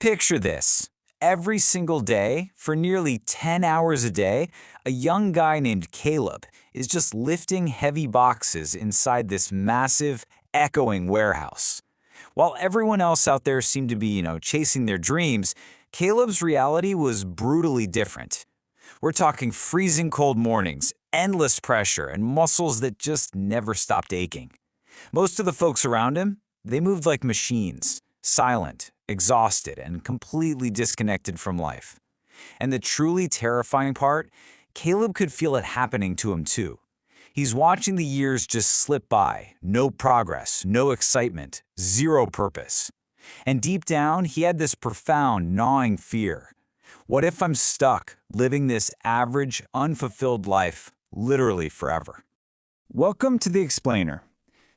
Picture this. Every single day, for nearly 10 hours a day, a young guy named Caleb is just lifting heavy boxes inside this massive, echoing warehouse. While everyone else out there seemed to be, chasing their dreams, Caleb's reality was brutally different. We're talking freezing cold mornings, endless pressure, and muscles that just never stopped aching. Most of the folks around him, they moved like machines, silent, exhausted, and completely disconnected from life. And the truly terrifying part, Caleb could feel it happening to him too. He's watching the years just slip by, no progress, no excitement, zero purpose. And deep down, he had this profound, gnawing fear. What if I'm stuck, living this average, unfulfilled life, literally forever? Welcome to The Explainer.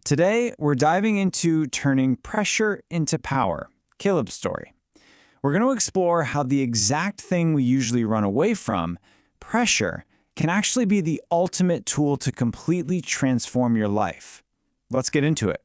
Today, we're diving into turning pressure into power, Caleb's story. We're going to explore how the exact thing we usually run away from, pressure, can actually be the ultimate tool to completely transform your life. Let's get into it.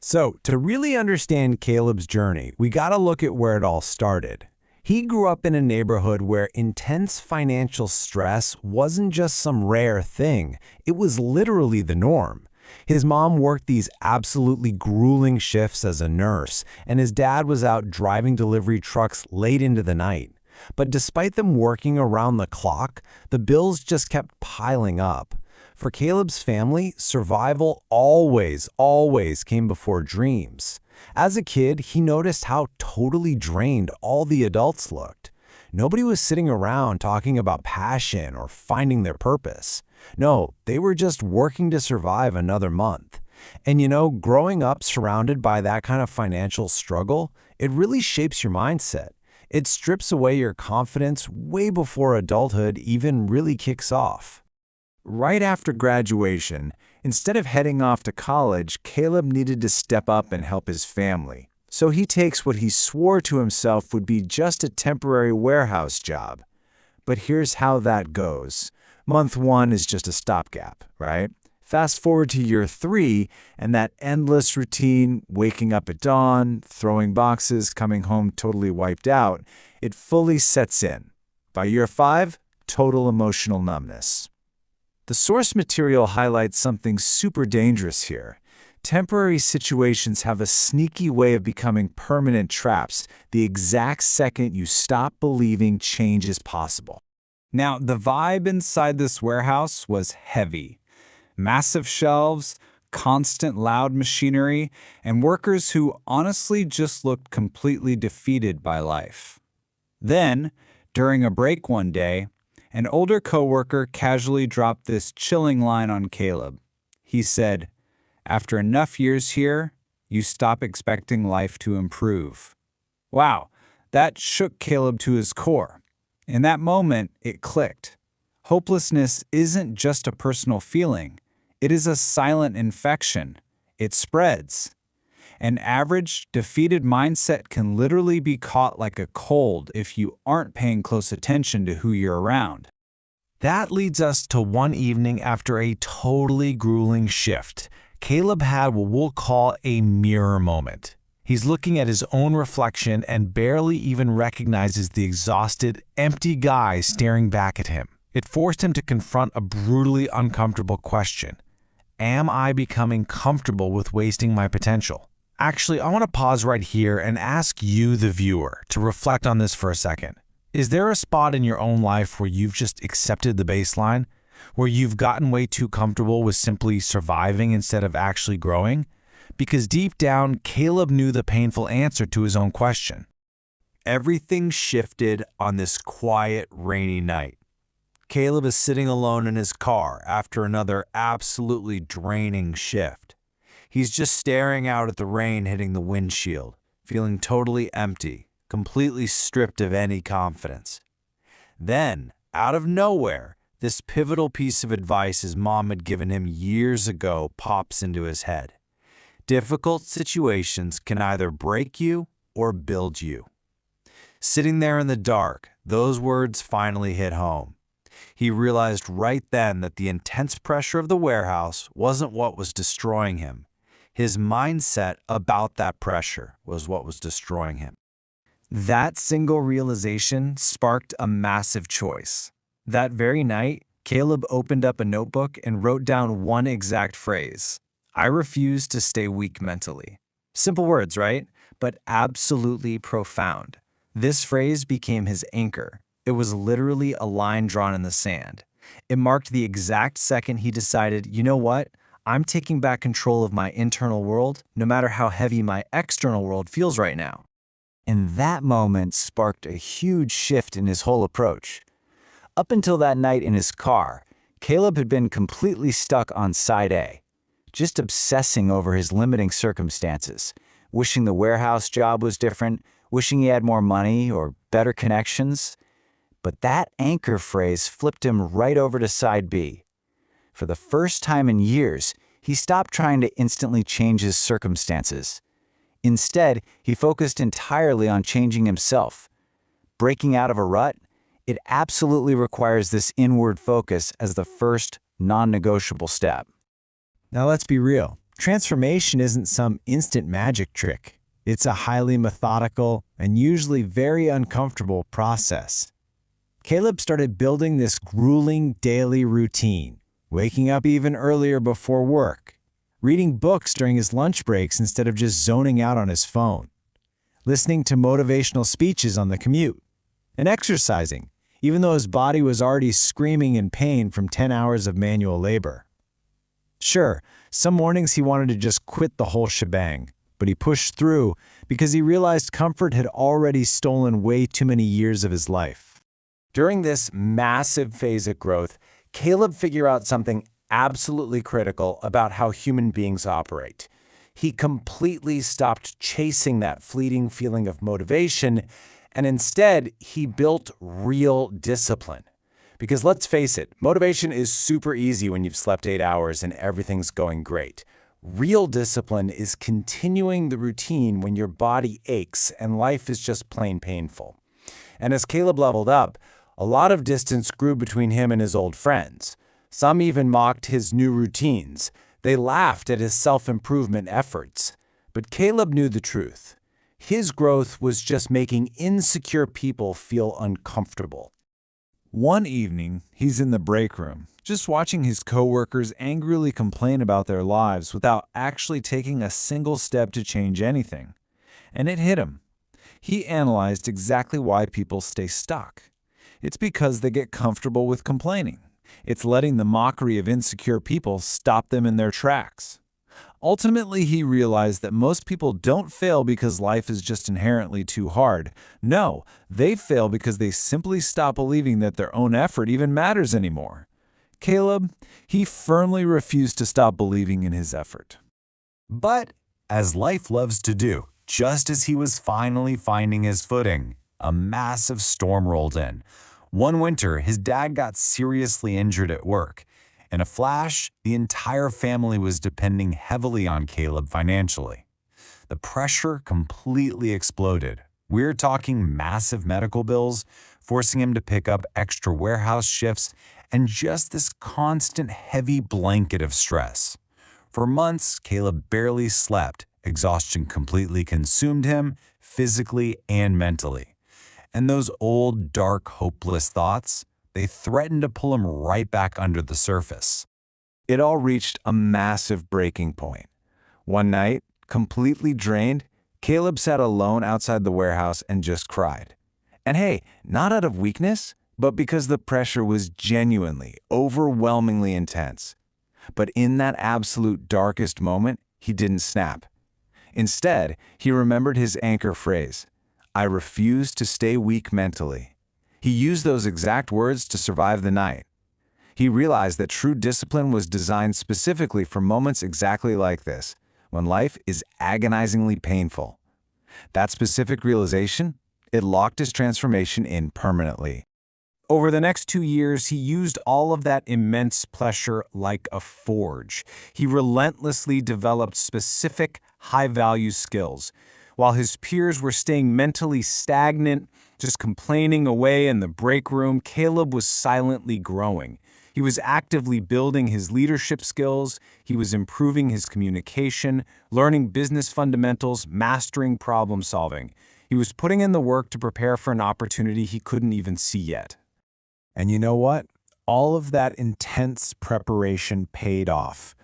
So, to really understand Caleb's journey, we got to look at where it all started. He grew up in a neighborhood where intense financial stress wasn't just some rare thing, it was literally the norm. His mom worked these absolutely grueling shifts as a nurse, and his dad was out driving delivery trucks late into the night. But despite them working around the clock, the bills just kept piling up. For Caleb's family, survival always came before dreams. As a kid, he noticed how totally drained all the adults looked. Nobody was sitting around talking about passion or finding their purpose. No, they were just working to survive another month. And growing up surrounded by that kind of financial struggle, it really shapes your mindset. It strips away your confidence way before adulthood even really kicks off. Right after graduation, instead of heading off to college, Caleb needed to step up and help his family. So he takes what he swore to himself would be just a temporary warehouse job. But here's how that goes. Month 1 is just a stopgap, right? Fast forward to year 3, and that endless routine, waking up at dawn, throwing boxes, coming home totally wiped out, it fully sets in. By year 5, total emotional numbness. The source material highlights something super dangerous here. Temporary situations have a sneaky way of becoming permanent traps the exact second you stop believing change is possible. Now, the vibe inside this warehouse was heavy. Massive shelves, constant loud machinery, and workers who honestly just looked completely defeated by life. Then, during a break one day, an older coworker casually dropped this chilling line on Caleb. He said, "After enough years here, you stop expecting life to improve." Wow, that shook Caleb to his core. In that moment, it clicked. Hopelessness isn't just a personal feeling. It is a silent infection. It spreads. An average, defeated mindset can literally be caught like a cold if you aren't paying close attention to who you're around. That leads us to one evening after a totally grueling shift. Caleb had what we'll call a mirror moment. He's looking at his own reflection and barely even recognizes the exhausted, empty guy staring back at him. It forced him to confront a brutally uncomfortable question. Am I becoming comfortable with wasting my potential? Actually, I want to pause right here and ask you, the viewer, to reflect on this for a second. Is there a spot in your own life where you've just accepted the baseline? Where you've gotten way too comfortable with simply surviving instead of actually growing? Because deep down, Caleb knew the painful answer to his own question. Everything shifted on this quiet, rainy night. Caleb is sitting alone in his car after another absolutely draining shift. He's just staring out at the rain hitting the windshield, feeling totally empty, completely stripped of any confidence. Then, out of nowhere, this pivotal piece of advice his mom had given him years ago pops into his head. Difficult situations can either break you or build you. Sitting there in the dark, those words finally hit home. He realized right then that the intense pressure of the warehouse wasn't what was destroying him. His mindset about that pressure was what was destroying him. That single realization sparked a massive choice. That very night, Caleb opened up a notebook and wrote down one exact phrase. I refuse to stay weak mentally. Simple words, right? But absolutely profound. This phrase became his anchor. It was literally a line drawn in the sand. It marked the exact second he decided, you know what? I'm taking back control of my internal world, no matter how heavy my external world feels right now. And that moment sparked a huge shift in his whole approach. Up until that night in his car, Caleb had been completely stuck on side A, just obsessing over his limiting circumstances, wishing the warehouse job was different, wishing he had more money or better connections. But that anchor phrase flipped him right over to side B. For the first time in years, he stopped trying to instantly change his circumstances. Instead, he focused entirely on changing himself. Breaking out of a rut, it absolutely requires this inward focus as the first non-negotiable step. Now let's be real. Transformation isn't some instant magic trick. It's a highly methodical and usually very uncomfortable process. Caleb started building this grueling daily routine, waking up even earlier before work, reading books during his lunch breaks instead of just zoning out on his phone, listening to motivational speeches on the commute, and exercising, even though his body was already screaming in pain from 10 hours of manual labor. Sure, some mornings he wanted to just quit the whole shebang, but he pushed through because he realized comfort had already stolen way too many years of his life. During this massive phase of growth, Caleb figured out something absolutely critical about how human beings operate. He completely stopped chasing that fleeting feeling of motivation, and instead, he built real discipline. Because let's face it, motivation is super easy when you've slept 8 hours and everything's going great. Real discipline is continuing the routine when your body aches and life is just plain painful. And as Caleb leveled up, a lot of distance grew between him and his old friends. Some even mocked his new routines. They laughed at his self-improvement efforts. But Caleb knew the truth. His growth was just making insecure people feel uncomfortable. One evening, he's in the break room, just watching his coworkers angrily complain about their lives without actually taking a single step to change anything. And it hit him. He analyzed exactly why people stay stuck. It's because they get comfortable with complaining. It's letting the mockery of insecure people stop them in their tracks. Ultimately, he realized that most people don't fail because life is just inherently too hard. No, they fail because they simply stop believing that their own effort even matters anymore. Caleb, he firmly refused to stop believing in his effort. But, as life loves to do, just as he was finally finding his footing, a massive storm rolled in. One winter, his dad got seriously injured at work. In a flash, the entire family was depending heavily on Caleb financially. The pressure completely exploded. We're talking massive medical bills, forcing him to pick up extra warehouse shifts, and just this constant heavy blanket of stress. For months, Caleb barely slept. Exhaustion completely consumed him, physically and mentally. And those old, dark, hopeless thoughts, they threatened to pull him right back under the surface. It all reached a massive breaking point. One night, completely drained, Caleb sat alone outside the warehouse and just cried. And hey, not out of weakness, but because the pressure was genuinely, overwhelmingly intense. But in that absolute darkest moment, he didn't snap. Instead, he remembered his anchor phrase, "I refuse to stay weak mentally." He used those exact words to survive the night. He realized that true discipline was designed specifically for moments exactly like this, when life is agonizingly painful. That specific realization, it locked his transformation in permanently. Over the next 2 years, he used all of that immense pressure like a forge. He relentlessly developed specific, high-value skills. While his peers were staying mentally stagnant, just complaining away in the break room, Caleb was silently growing. He was actively building his leadership skills, he was improving his communication, learning business fundamentals, mastering problem solving. He was putting in the work to prepare for an opportunity he couldn't even see yet. And you know what? All of that intense preparation paid off.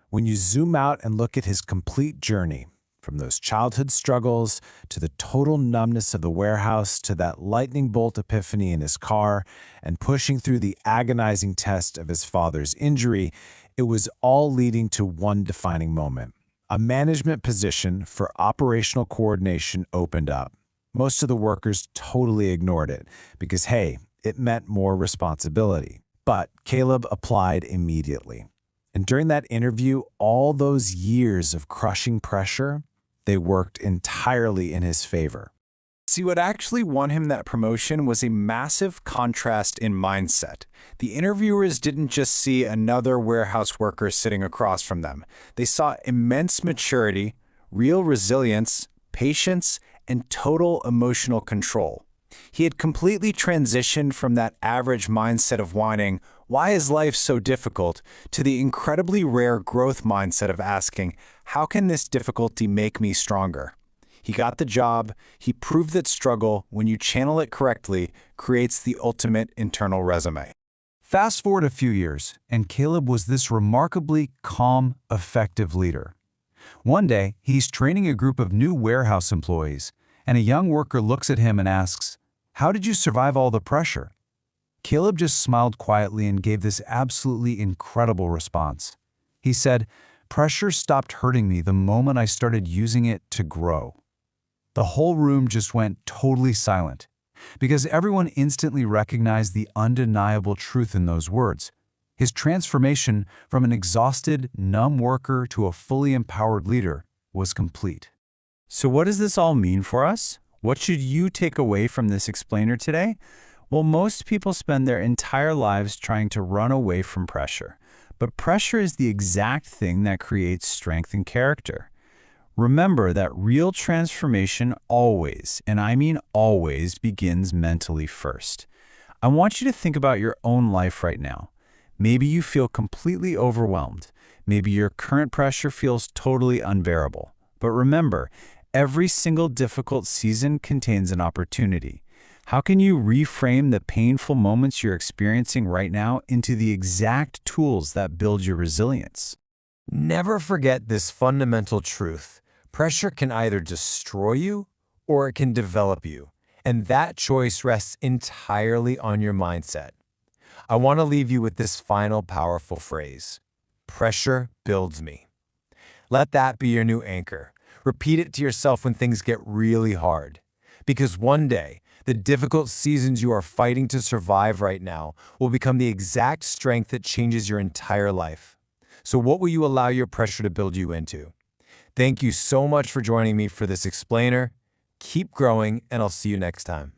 When you zoom out and look at his complete journey, from those childhood struggles to the total numbness of the warehouse to that lightning bolt epiphany in his car and pushing through the agonizing test of his father's injury, it was all leading to one defining moment. A management position for operational coordination opened up. Most of the workers totally ignored it because, hey, it meant more responsibility. But Caleb applied immediately. And during that interview, all those years of crushing pressure, they worked entirely in his favor. See, what actually won him that promotion was a massive contrast in mindset. The interviewers didn't just see another warehouse worker sitting across from them. They saw immense maturity, real resilience, patience, and total emotional control. He had completely transitioned from that average mindset of whining, "Why is life so difficult?" to the incredibly rare growth mindset of asking, "How can this difficulty make me stronger?" He got the job. He proved that struggle, when you channel it correctly, creates the ultimate internal resume. Fast forward a few years, and Caleb was this remarkably calm, effective leader. One day, he's training a group of new warehouse employees, and a young worker looks at him and asks, "How did you survive all the pressure?" Caleb just smiled quietly and gave this absolutely incredible response. He said, "Pressure stopped hurting me the moment I started using it to grow." The whole room just went totally silent, because everyone instantly recognized the undeniable truth in those words. His transformation from an exhausted, numb worker to a fully empowered leader was complete. So what does this all mean for us? What should you take away from this explainer today? Well, most people spend their entire lives trying to run away from pressure. But pressure is the exact thing that creates strength and character. Remember that real transformation always, and I mean always, begins mentally first. I want you to think about your own life right now. Maybe you feel completely overwhelmed. Maybe your current pressure feels totally unbearable. But remember, every single difficult season contains an opportunity. How can you reframe the painful moments you're experiencing right now into the exact tools that build your resilience? Never forget this fundamental truth. Pressure can either destroy you or it can develop you, and that choice rests entirely on your mindset. I want to leave you with this final powerful phrase: pressure builds me. Let that be your new anchor. Repeat it to yourself when things get really hard, because one day, the difficult seasons you are fighting to survive right now will become the exact strength that changes your entire life. So what will you allow your pressure to build you into? Thank you so much for joining me for this explainer. Keep growing, and I'll see you next time.